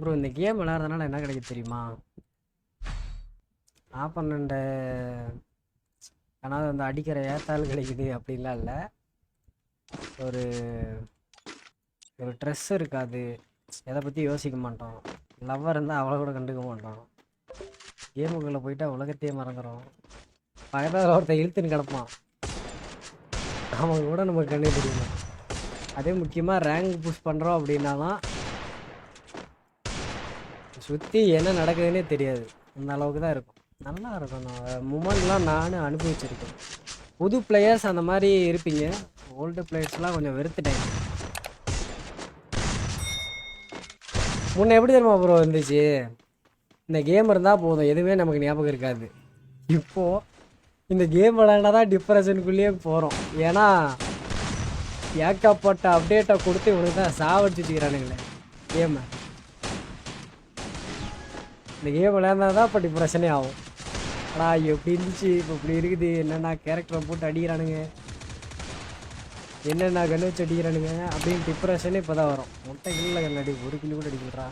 Bro இந்த game விளையாடுறதுனால என்ன கிடைக்குது தெரியுமா? ஆப்பனண்ட ஆனால் வந்து அடிக்கிற ஏத்தாள் கிடைக்குது அப்படின்லாம் இல்லை. ஒரு ஒரு ட்ரெஸ் இருக்காது, எதை பற்றி யோசிக்க மாட்டோம். லவ்வர் இருந்தால் அவ்வளோ கூட கண்டுக்க மாட்டோம். கேமுக்குள்ளே போயிட்டா உலகத்தையே மறந்துடும். பக்கத்தில் ஒருத்தன் இழுத்துன்னு கிடப்பான், அவன் கூட நமக்கு கண்ணே தெரியணும். அதே முக்கியமாக ரேங்க் புஷ் பண்ணுறோம் அப்படின்னாலாம் சுற்றி என்ன நடக்குதுன்னே தெரியாது, அந்த அளவுக்கு தான் இருக்கும். நல்லா இருக்கும். நான் மூமெண்ட்லாம் நானும் அனுபவிச்சிருக்கேன். புது பிளேயர்ஸ் அந்த மாதிரி இருப்பீங்க, ஓல்டு பிளேயர்ஸ்லாம் கொஞ்சம் வெறுத்துட்டேன். முன்ன எப்படி தெரியுமா ப்ரோ இருந்துச்சு? இந்த கேம் இருந்தால் போதும், எதுவுமே நமக்கு ஞாபகம் இருக்காது. இப்போது இந்த கேம் விளையாண்டா தான் டிப்ரெஷனுக்குள்ளேயே போகிறோம். ஏன்னா ஏக்கப்பட்ட அப்டேட்டை கொடுத்து இவனுக்கு தான் சாவடிச்சு வச்சுக்கிறானுங்களே கேமை. இந்த கேம் விளையாண்டா தான் இப்போ டிப்ரெஷனே ஆகும். ஆனால் எப்படி இருந்துச்சு இப்போ இப்படி இருக்குது, என்னென்ன கேரக்டரை போட்டு அடிக்கிறானுங்க, என்னென்ன கண்ணு வச்சு அடிக்கிறானுங்க அப்படின்னு டிப்ரெஷனே இப்போ தான் வரும். மொட்டை கில்ல கண்ணாடி ஒரு கிலோ கூட அடிக்கிறா.